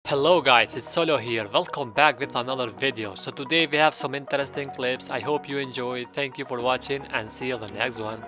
Hello guys, it's Solo here. Welcome back with another video. So today we have some interesting clips. I hope you enjoy. Thank you for watching and see you on the next one.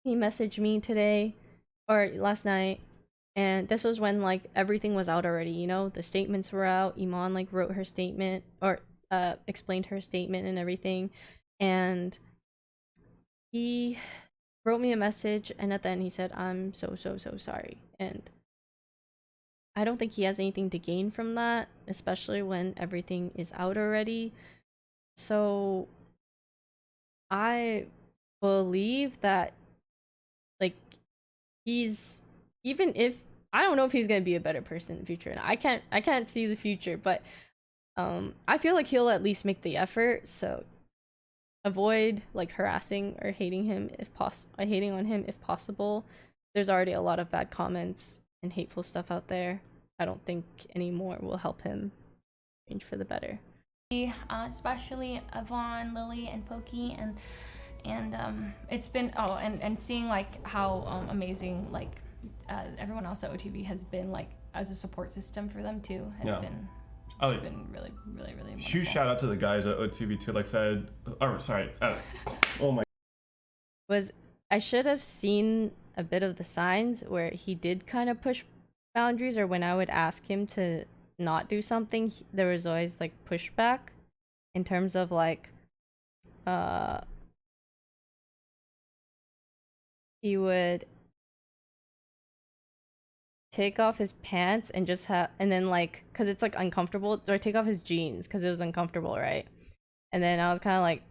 He messaged me today or last night, and this was when like everything was out already, you know, the statements were out. Iman like wrote her statement or explained her statement and everything, and he wrote me a message, and at the end he said, "I'm so sorry." And I don't think he has anything to gain from that, especially when everything is out already. So I believe that like he's, even if I don't know if he's gonna be a better person in the future, and I can't see the future, but I feel like he'll at least make the effort. So avoid like harassing or hating him if hating on him if possible. There's already a lot of bad comments and hateful stuff out there. I don't think any more will help him change for the better. Especially Yvonne, Lily, and Pokey, and it's been and seeing like how amazing like everyone else at OTV has been like as a support system for them too has been. It's been really wonderful. Huge shout out to the guys at OTV too, like Fed. Oh, sorry. Oh my. I should have seen a bit of the signs where he did kind of push boundaries, or when I would ask him to not do something, there was always like pushback in terms of like he would take off his pants and just have, and then like, because it's like uncomfortable, or take off his jeans because it was uncomfortable, right? And then I was kind of like,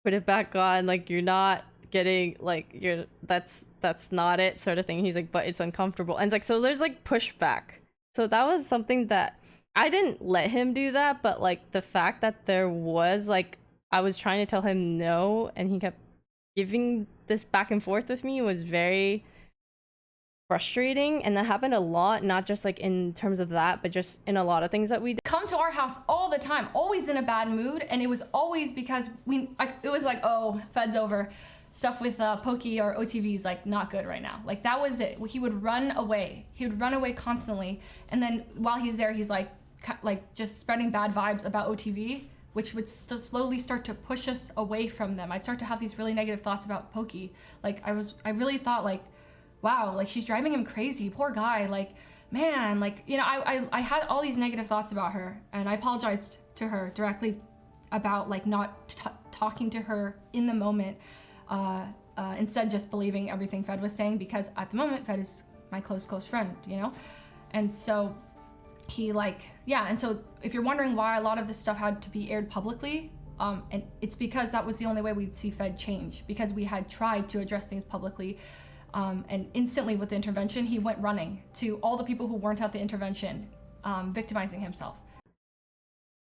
put it back on, like you're not getting like that's not it sort of thing. He's like, but it's uncomfortable, and it's like, so there's like pushback. So that was something that I didn't let him do that, but like the fact that there was like, I was trying to tell him no and he kept giving this back and forth with me was very frustrating. And that happened a lot, not just like in terms of that, but just in a lot of things that we did. Come to our house all the time, always in a bad mood, and it was always because it was like, oh, Fed's over. Stuff with Pokey or OTV is like not good right now. Like that was it. He would run away. He would run away constantly, and then while he's there, he's like just spreading bad vibes about OTV, which would slowly start to push us away from them. I'd start to have these really negative thoughts about Pokey. Like I really thought like, wow, like she's driving him crazy, poor guy. Like, man, like, you know, I had all these negative thoughts about her, and I apologized to her directly about like not talking to her in the moment. Instead just believing everything Fed was saying, because at the moment Fed is my close friend, you know? And so he like, yeah, and so if you're wondering why a lot of this stuff had to be aired publicly, and it's because that was the only way we'd see Fed change, because we had tried to address things publicly, and instantly with the intervention, he went running to all the people who weren't at the intervention, victimizing himself.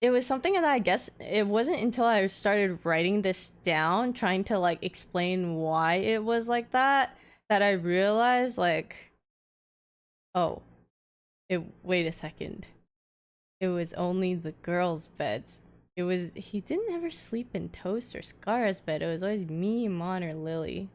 It was something that I guess it wasn't until I started writing this down, trying to like explain why it was like that I realized like, oh, wait a second. It was only the girls' beds. He didn't ever sleep in Toast or Scarra's bed. It was always me, Mon, or Lily.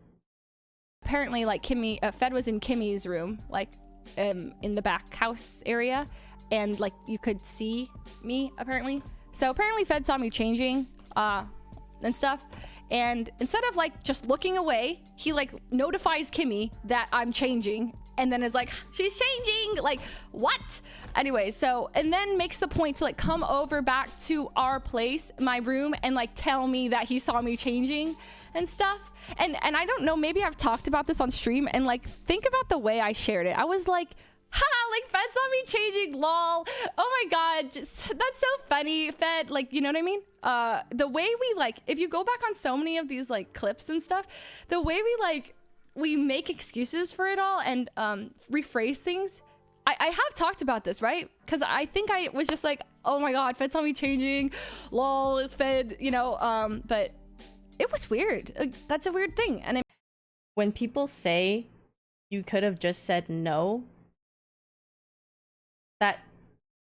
Apparently, like Kimmy, Fed was in Kimmy's room, like in the back house area, and like you could see me apparently. So apparently Fed saw me changing and stuff, and instead of like just looking away, he like notifies Kimmy that I'm changing, and then is like, she's changing, like what? Anyway, so, and then makes the point to like come over back to our place, my room, and like tell me that he saw me changing and stuff. And I don't know, maybe I've talked about this on stream, and like think about the way I shared it. I was like, ha, like Fed saw me changing, lol. Oh my god, just that's so funny, Fed. Like, you know what I mean? The way we like, if you go back on so many of these like clips and stuff, the way we make excuses for it all and rephrase things. I have talked about this, right? Because I think I was just like, oh my god, Fed saw me changing, lol, Fed, you know, but it was weird. That's a weird thing. And when people say you could have just said no,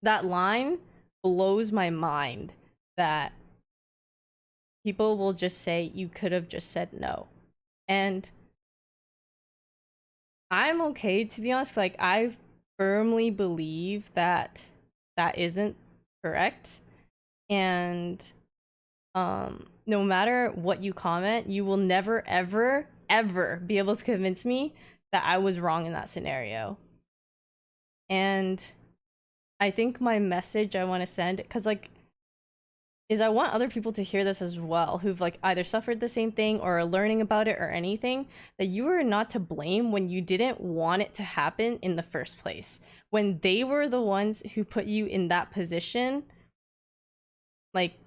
that line blows my mind, that people will just say you could have just said no. And I'm okay, to be honest. Like, I've firmly believe that that isn't correct, and no matter what you comment, you will never ever be able to convince me that I was wrong in that scenario. And I think my message I want to send, because like, is I want other people to hear this as well, who've like either suffered the same thing or are learning about it or anything, that you are not to blame when you didn't want it to happen in the first place. When they were the ones who put you in that position, like,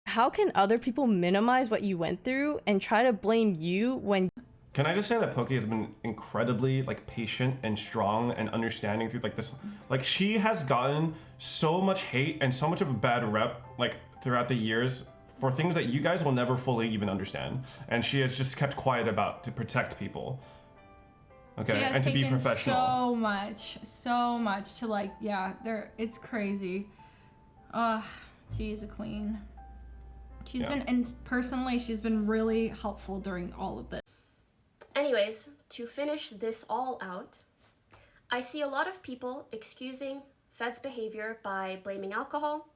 how can other people minimize what you went through and try to blame you when... Can I just say that Poki has been incredibly like patient and strong and understanding through like this, like she has gotten so much hate and so much of a bad rep like throughout the years for things that you guys will never fully even understand, and she has just kept quiet about to protect people. Okay, and to be professional. So much to like, yeah, it's crazy. She is a queen. She's been, and personally, she's been really helpful during all of this. Anyways, to finish this all out, I see a lot of people excusing Fed's behavior by blaming alcohol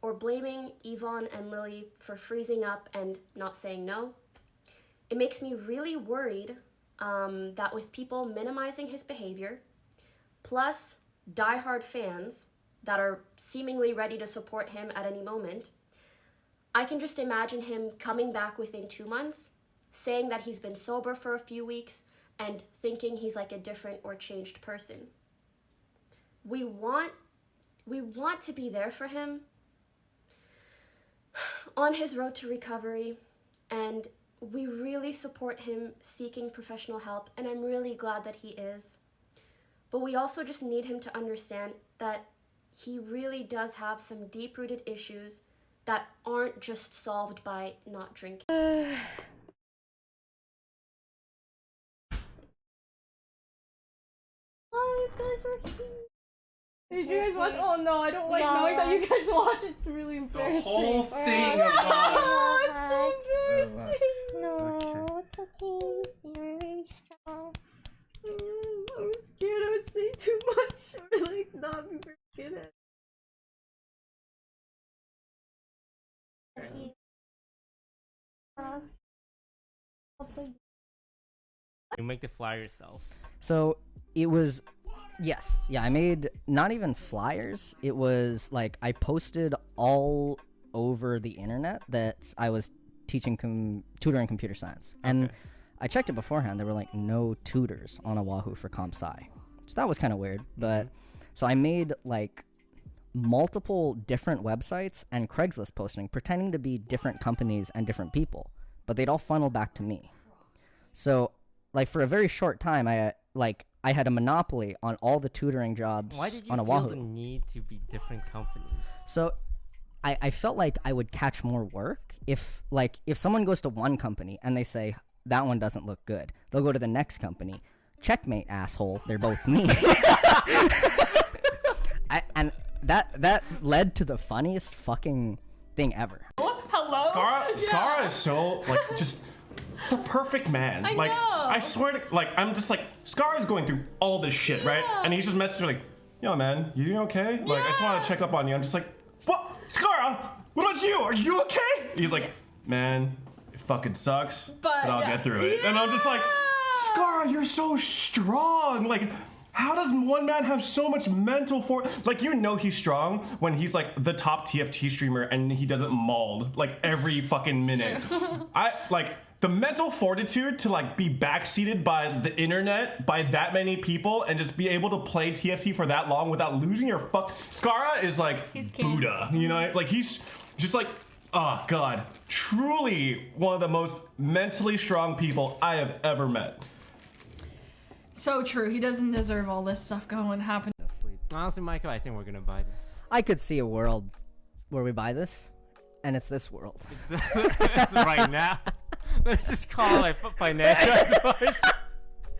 or blaming Yvonne and Lily for freezing up and not saying no. It makes me really worried that with people minimizing his behavior, plus diehard fans that are seemingly ready to support him at any moment, I can just imagine him coming back within 2 months, saying that he's been sober for a few weeks and thinking he's like a different or changed person. We want to be there for him on his road to recovery, and we really support him seeking professional help, and I'm really glad that he is. But we also just need him to understand that he really does have some deep-rooted issues that aren't just solved by not drinking. Oh, you guys were here. Did you guys watch? Oh no, I don't like knowing that you guys watch. It's really embarrassing. The whole thing of Oh, it's so embarrassing. No, it's okay. You're very strong. I'm scared I would say too much or like not be very good at it. You make the flyer yourself. So it was, yes, yeah, I made not even flyers. It was like I posted all over the internet that I was teaching tutoring computer science. And I checked it beforehand. There were like no tutors on Oahu for comp sci. So that was kind of weird. But so I made like multiple different websites and Craigslist posting pretending to be different companies and different people, but they'd all funnel back to me. So like for a very short time, I had a monopoly on all the tutoring jobs on Oahu. Why did you feel the need to be different companies? So I felt like I would catch more work if someone goes to one company and they say that one doesn't look good, they'll go to the next company. Checkmate, asshole, they're both me. And that led to the funniest fucking thing ever. Hello? Scarra is so like just the perfect man. I like know. I swear to like I'm just like Scarra's going through all this shit, right? And he's just messaging me like, yo man, you doing okay? Like I just want to check up on you. I'm just like, what? Scarra, what about you? Are you okay? He's like, man, it fucking sucks, but I'll get through it. And I'm just like, Scarra, you're so strong. Like, how does one man have so much mental like, you know he's strong when he's like the top TFT streamer and he doesn't mauled like every fucking minute. I like the mental fortitude to like be backseated by the internet by that many people and just be able to play TFT for that long without losing your Scarra is like Buddha, you know? Like he's just like, oh god, truly one of the most mentally strong people I have ever met. So true. He doesn't deserve all this stuff happening. Honestly, Michael, I think we're gonna buy this. I could see a world where we buy this, and it's this world. It's right now. Let's just call it financial advice.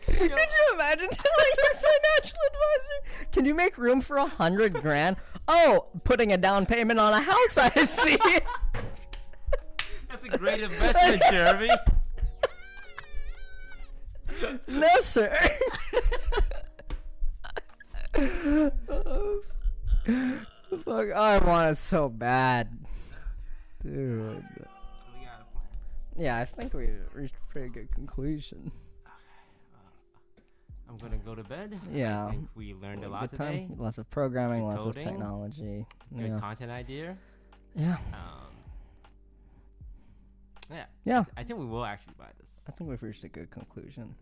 Could you imagine telling your financial advisor, can you make room for 100 grand? Oh, putting a down payment on a house, I see. That's a great investment, Jeremy. No, sir. Fuck, I want it so bad. Dude. Yeah, I think we reached a pretty good conclusion. I'm gonna go to bed. Yeah. I think we learned a lot Good time. today. Lots of programming, Good lots of coding, technology. Good Yeah. content idea. Yeah. Yeah. Yeah. I think we will actually buy this. I think we've reached a good conclusion.